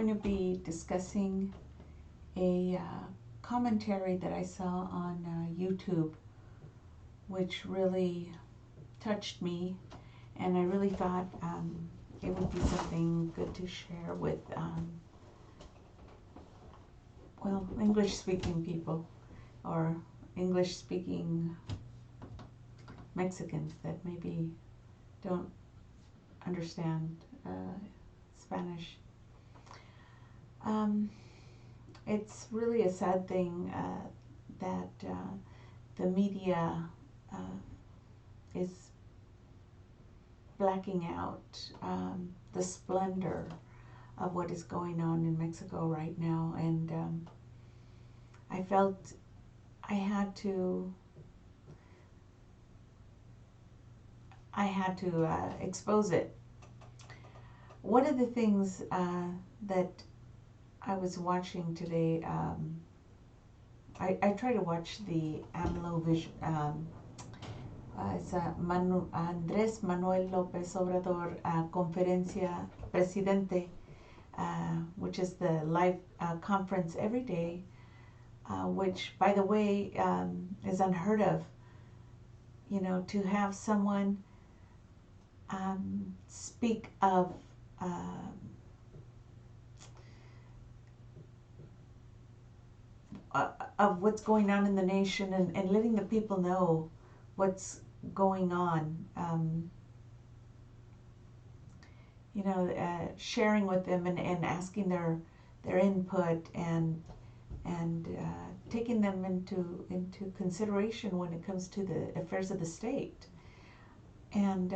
going to be discussing a commentary that I saw on YouTube, which really touched me, and I really thought it would be something good to share with, well, English-speaking people or English-speaking Mexicans that maybe don't understand Spanish. It's really a sad thing that the media is blacking out the splendor of what is going on in Mexico right now, and I felt I had to expose it. One of the things that I was watching today, I try to watch the AMLO vision. It's Andrés Manuel López Obrador Conferencia Presidente, which is the live conference every day, which, by the way, is unheard of. You know, to have someone speak of what's going on in the nation, and letting the people know what's going on. You know, sharing with them and asking their input and taking them into consideration when it comes to the affairs of the state. And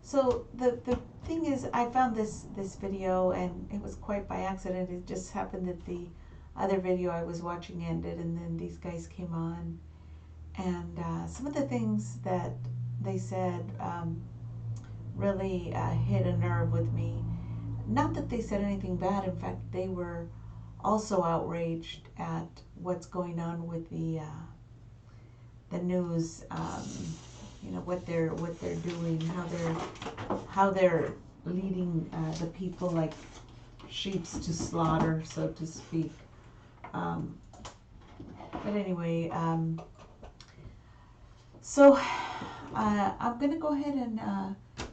so the thing is, I found this video, and it was quite by accident. It just happened that the other video I was watching ended, and then these guys came on, and some of the things that they said really hit a nerve with me. Not that they said anything bad. In fact, they were also outraged at what's going on with the news. You know, what they're doing, how they're leading the people like sheeps to slaughter, so to speak. But anyway, so I'm gonna go ahead and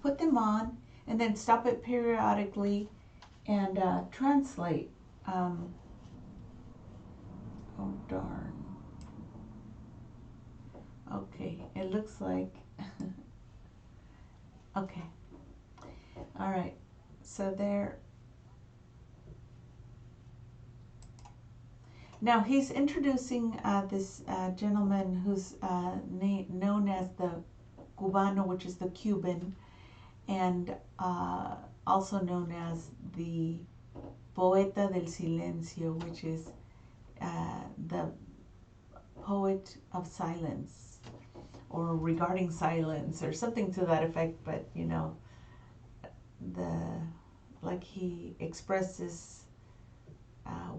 put them on, and then stop it periodically and translate. Oh darn. Okay, it looks like, okay, all right, so there. Now he's introducing this gentleman who's known as the Cubano, which is the Cuban, and also known as the Poeta del Silencio, which is the poet of silence, or regarding silence, or something to that effect. But you know, like he expresses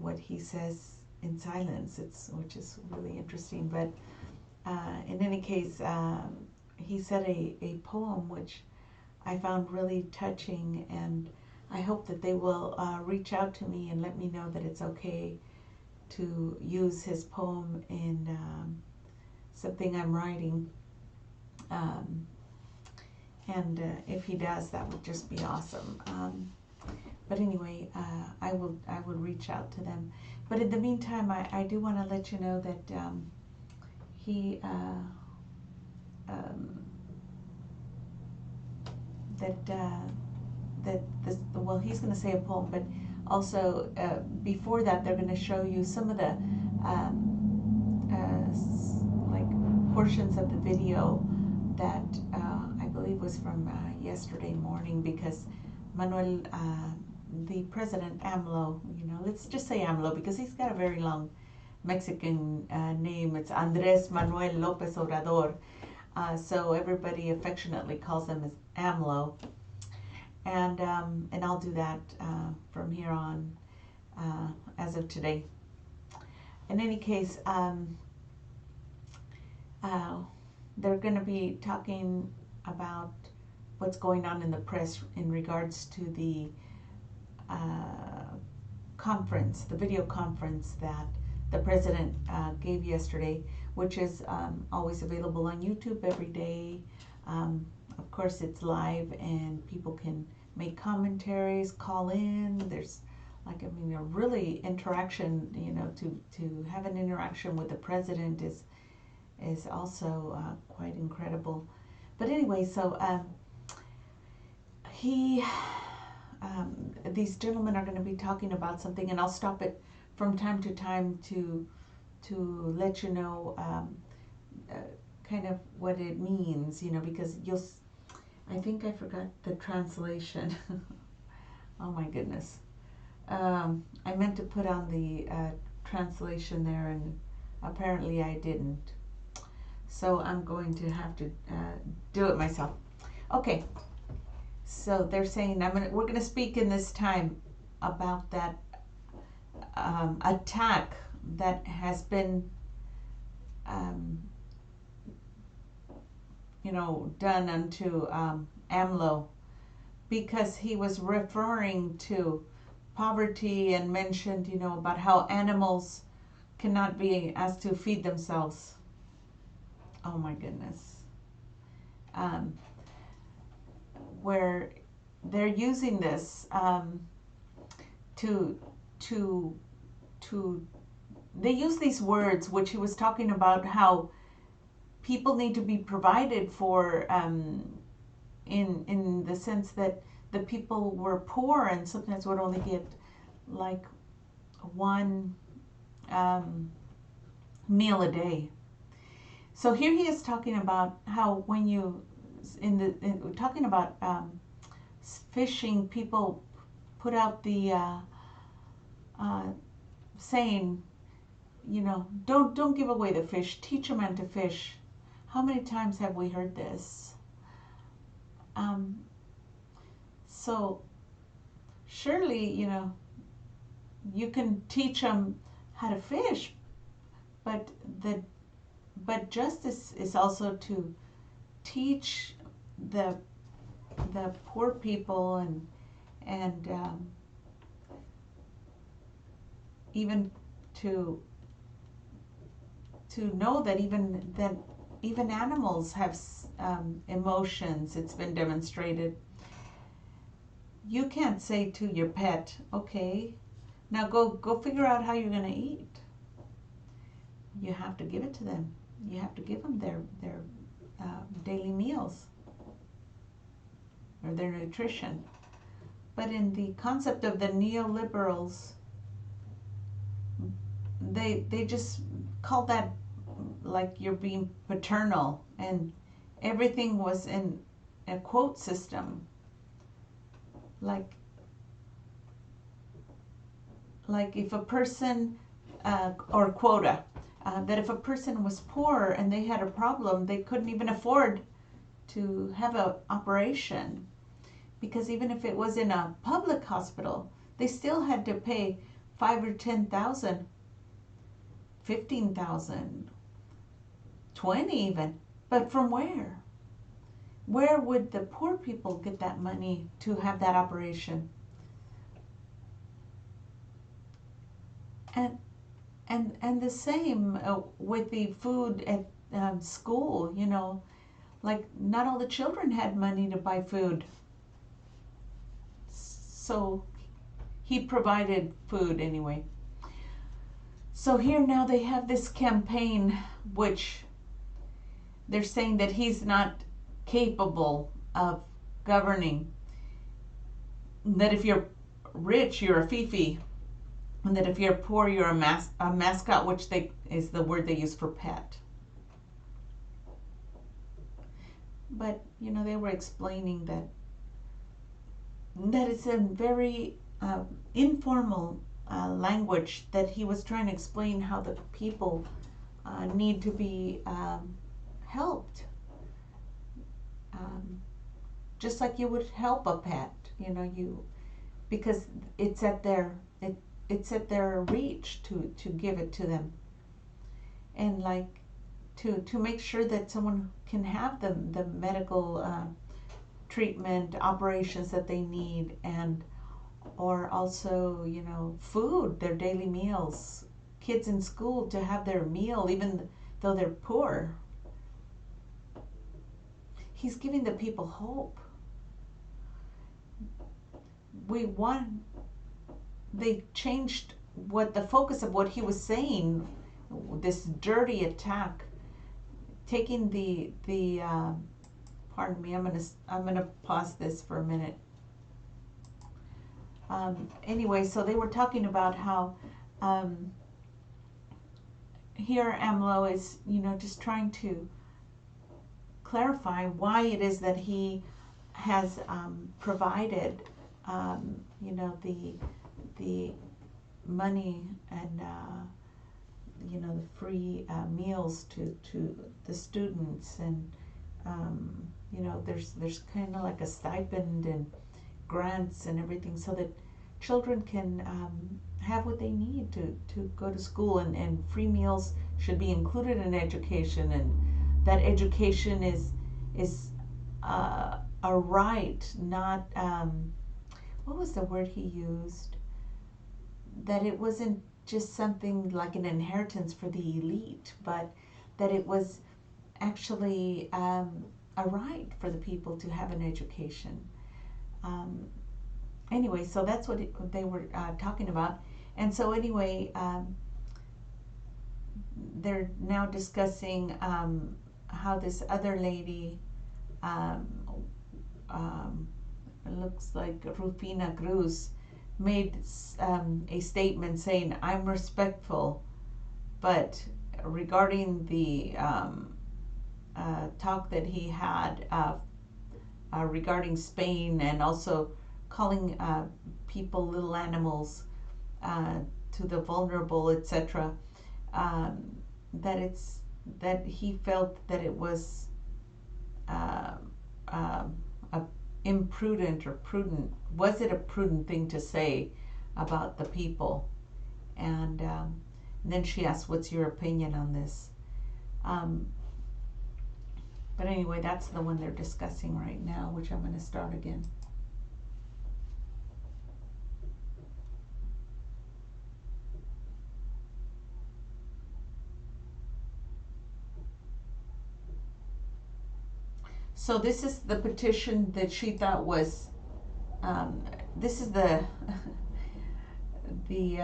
what he says in silence, which is really interesting. But in any case, he said a poem which I found really touching, and I hope that they will reach out to me and let me know that it's okay to use his poem in something I'm writing. And if he does, that would just be awesome. But anyway, I will reach out to them. But in the meantime, I do want to let you know that he well, he's going to say a poem, but also before that, they're going to show you some of the like portions of the video that I believe was from yesterday morning, because Manuel, the president, AMLO, you know, let's just say AMLO, because he's got a very long Mexican name. It's Andrés Manuel López Obrador, so everybody affectionately calls him as AMLO, and I'll do that from here on, as of today. In any case, they're going to be talking about what's going on in the press in regards to the conference, the video conference that the president gave yesterday, which is always available on YouTube every day. Of course, it's live and people can make commentaries, call in. There's a really interaction, to have an interaction with the president is also quite incredible. But anyway, so these gentlemen are going to be talking about something, and I'll stop it from time to time to let you know kind of what it means, because I think I forgot the translation. Oh my goodness. I meant to put on the translation there, and apparently I didn't. So I'm going to have to do it myself. Okay. So they're saying we're gonna speak in this time about that attack that has been done unto AMLO, because he was referring to poverty and mentioned about how animals cannot be asked to feed themselves. Oh my goodness. Where they're using this they use these words, which he was talking about how people need to be provided for, in the sense that the people were poor and sometimes would only get like one meal a day. So here he is talking about how when you talking about fishing, people put out the saying, don't give away the fish, teach a man to fish. How many times have we heard this? So surely, you can teach them how to fish, but justice is also to teach the poor people and even to know that even animals have emotions. It's been demonstrated. You can't say to your pet, okay, now go figure out how you're going to eat. You have to give it to them. You have to give them their daily meals or their nutrition. But in the concept of the neoliberals, they just call that like you're being paternal, and everything was in a quote system. Like if a person or quota, that if a person was poor and they had a problem, they couldn't even afford to have an operation, because even if it was in a public hospital, they still had to pay 5 or 10,000, 15,000, 20 even. But from where? Where would the poor people get that money to have that operation? And the same with the food at school, like not all the children had money to buy food. So he provided food anyway. So here now they have this campaign, which they're saying that he's not capable of governing. That if you're rich, you're a fifi. And that if you're poor, you're a mascot, which is the word they use for pet. But, they were explaining that it's a very informal language, that he was trying to explain how the people need to be helped. Just like you would help a pet, because it's at their reach to give it to them, and like to make sure that someone can have the medical treatment, operations that they need, and or also, you know, food, their daily meals, kids in school to have their meal even though they're poor. He's giving the people hope. We want, they changed what the focus of what he was saying, this dirty attack, taking the pardon me, I'm gonna pause this for a minute. Anyway, so they were talking about how here AMLO is, you know, just trying to clarify why it is that he has provided, you know, the money and you know, the free meals to the students, and you know, there's kind of like a stipend and grants and everything so that children can have what they need to go to school, and free meals should be included in education, and that education is a right, not what was the word he used? That it wasn't just something like an inheritance for the elite, but that it was actually a right for the people to have an education. Anyway, so that's what they were talking about. And so anyway, they're now discussing how this other lady, it looks like Rufina Cruz, made a statement saying, "I'm respectful, but regarding the talk that he had regarding Spain, and also calling people little animals to the vulnerable, etc., that he felt that it was a imprudent or prudent. Was it a prudent thing to say about the people?" And then she asked, "What's your opinion on this?" But anyway, that's the one they're discussing right now, which I'm going to start again. So this is the petition that she thought was, this is the the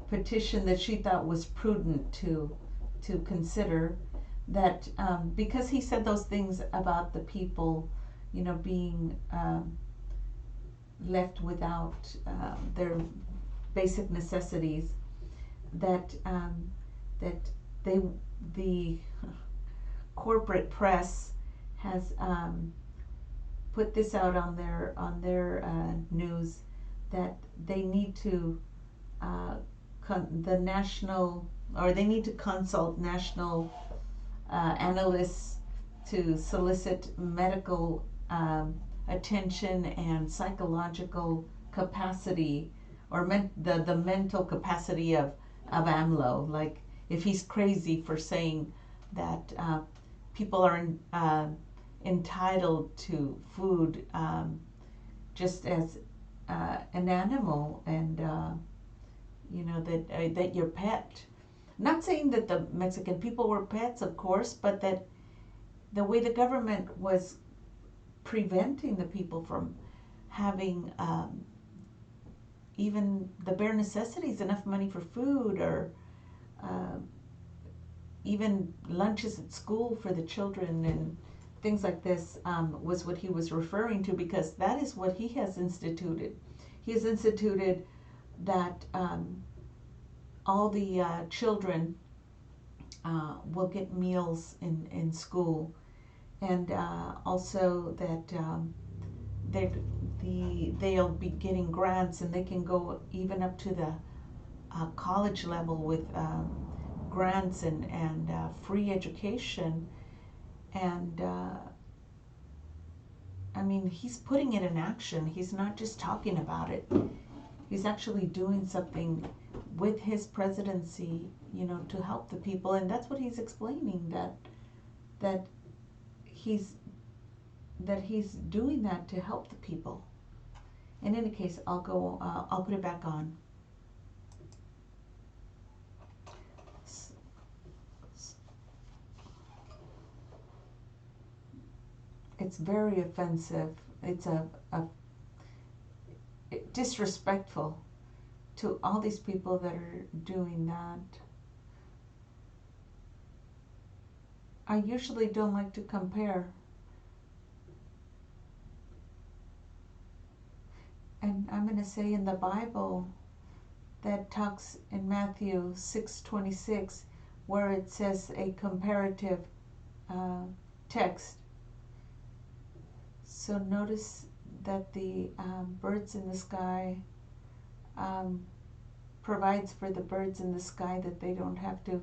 petition that she thought was prudent to consider, that because he said those things about the people, you know, being left without their basic necessities, that that the corporate press has put this out on their news, that they need to the national, or they need to consult national analysts to solicit medical attention and psychological capacity, or the mental capacity of AMLO, like if he's crazy for saying that people are entitled to food just as an animal, and you know, that your pet. Not saying that the Mexican people were pets, of course, but that the way the government was preventing the people from having even the bare necessities, enough money for food, or even lunches at school for the children and things like this, was what he was referring to, because that is what he has instituted. He has instituted that all the children will get meals in school, and also that they'll be getting grants, and they can go even up to the college level with grants and free education. And I mean, he's putting it in action. He's not just talking about it. He's actually doing something with his presidency, you know, to help the people. And that's what he's explaining, that he's doing that to help the people. In any case, I'll put it back on. It's very offensive. It's a disrespectful to all these people that are doing that. I usually don't like to compare. And I'm going to say in the Bible that talks in Matthew 6:26, where it says a comparative text. So notice that the birds in the sky provides for the birds in the sky, that they don't have to,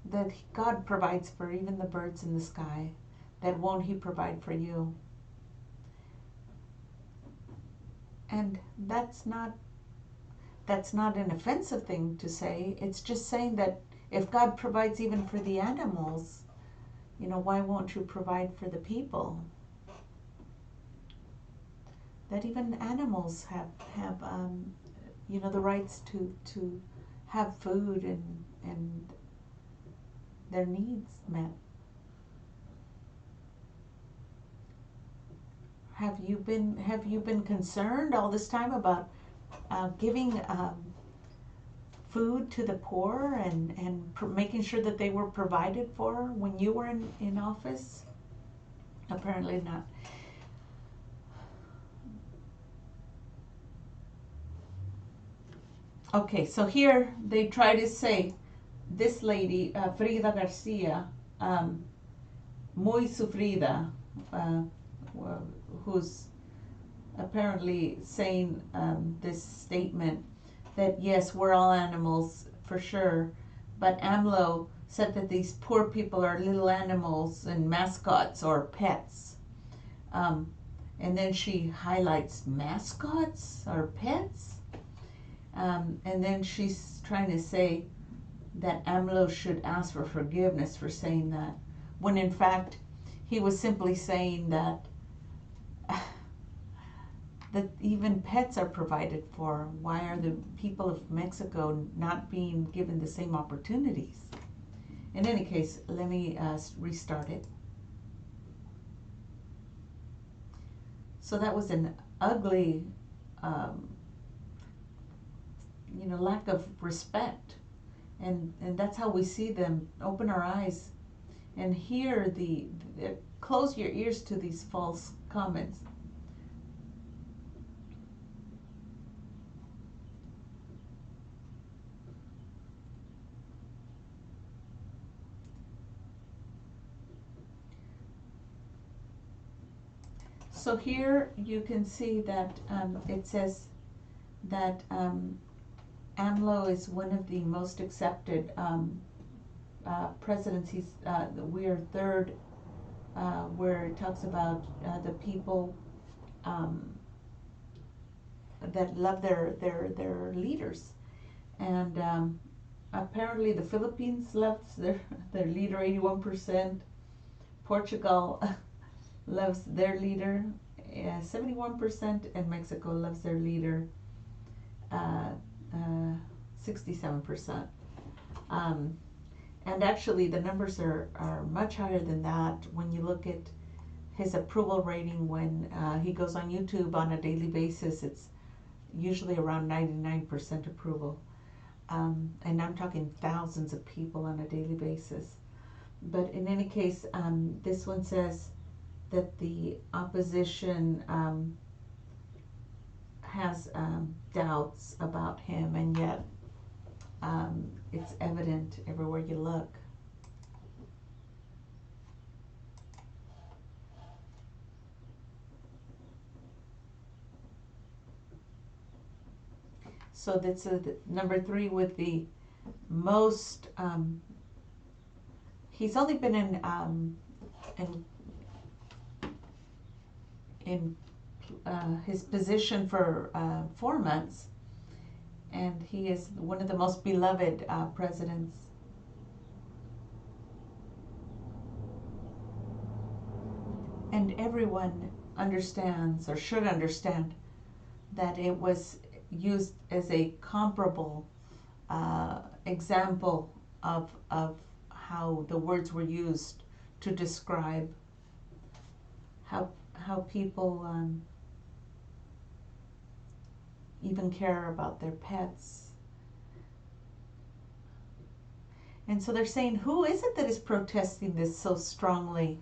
that God provides for even the birds in the sky. That won't He provide for you? And that's not an offensive thing to say. It's just saying that if God provides even for the animals, why won't you provide for the people? That even animals have the rights to have food and their needs met. Have you been concerned all this time about giving food to the poor and making sure that they were provided for when you were in office? Apparently not. Okay, so here they try to say this lady, Frida Garcia, muy sufrida, who's apparently saying this statement that yes, we're all animals for sure, but AMLO said that these poor people are little animals and mascots or pets. And then she highlights mascots or pets. And then she's trying to say that AMLO should ask for forgiveness for saying that, when in fact he was simply saying that that even pets are provided for. Why are the people of Mexico not being given the same opportunities? In any case, let me restart it. So that was an ugly, lack of respect. And that's how we see them. Open our eyes and hear close your ears to these false comments. So here you can see that it says that AMLO is one of the most accepted presidents. We are third, where it talks about the people that love their leaders, and apparently the Philippines loves their leader 81%. Portugal loves their leader 71%, and Mexico loves their leader 67%. And actually the numbers are much higher than that when you look at his approval rating. When he goes on YouTube on a daily basis, it's usually around 99% approval. And I'm talking thousands of people on a daily basis. But in any case, this one says that the opposition has doubts about him, and yet it's evident everywhere you look. So that's number 3 with the most. He's only been in his position for 4 months, and he is one of the most beloved presidents. And everyone understands or should understand that it was used as a comparable example of how the words were used to describe how people even care about their pets. And so they're saying, who is it that is protesting this so strongly?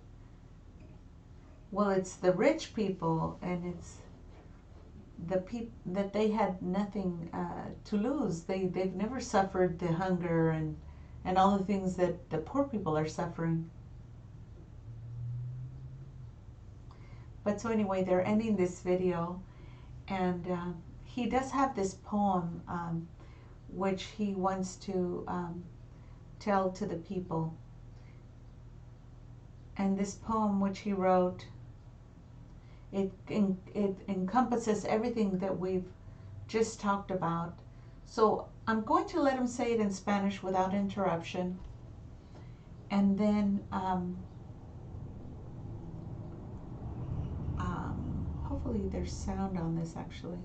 Well, it's the rich people, and it's the people that they had nothing to lose. They've never suffered the hunger and all the things that the poor people are suffering. But so anyway, they're ending this video, and he does have this poem which he wants to tell to the people. And this poem which he wrote, it encompasses everything that we've just talked about. So I'm going to let him say it in Spanish without interruption, and then hopefully there's sound on this actually.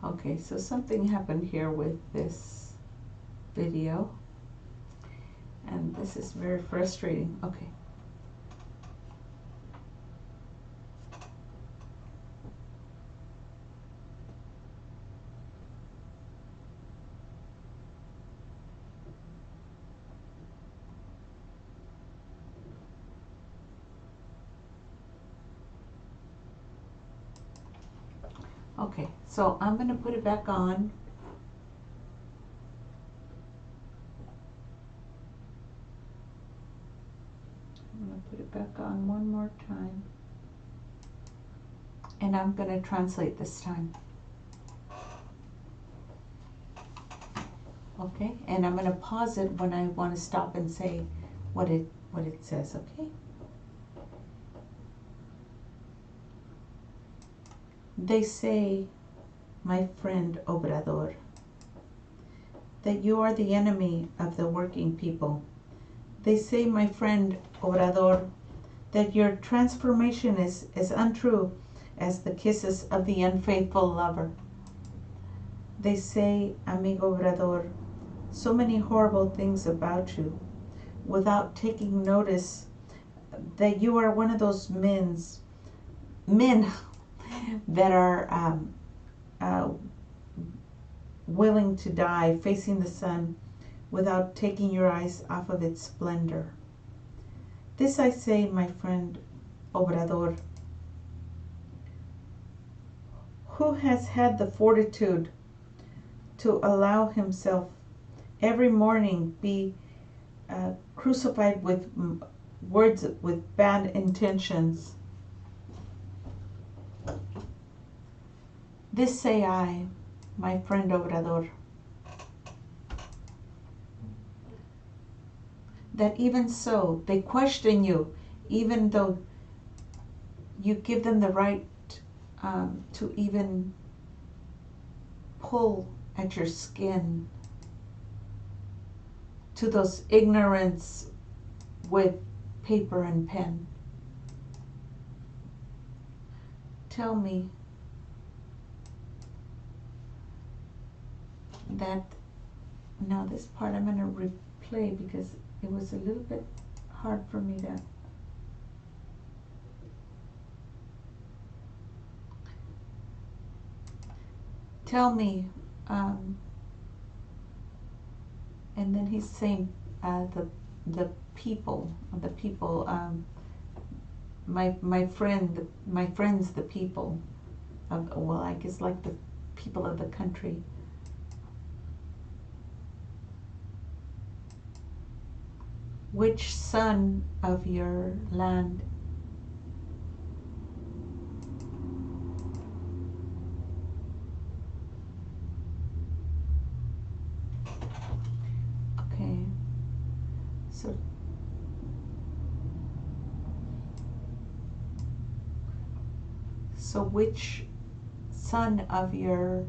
Okay, so something happened here with this video, and this is very frustrating. Okay. Okay, so I'm going to put it back on. I'm going to put it back on one more time. And I'm going to translate this time. Okay, and I'm going to pause it when I want to stop and say what it says, okay? They say, my friend Obrador, that you are the enemy of the working people. They say, my friend Obrador, that your transformation is as untrue as the kisses of the unfaithful lover. They say, amigo Obrador, so many horrible things about you, without taking notice that you are one of those men that are willing to die facing the sun without taking your eyes off of its splendor. This I say, my friend Obrador, who has had the fortitude to allow himself every morning be crucified with words with bad intentions. This say I, my friend Obrador, that even so they question you, even though you give them the right to even pull at your skin, to those ignorance with paper and pen. Tell me that, now this part I'm going to replay because it was a little bit hard for me to tell me, and then he's saying, the people, my friends, the people of, well, I guess like the people of the country. Which son of your land? Okay, so which son of your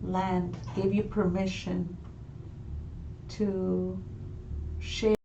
land gave you permission to share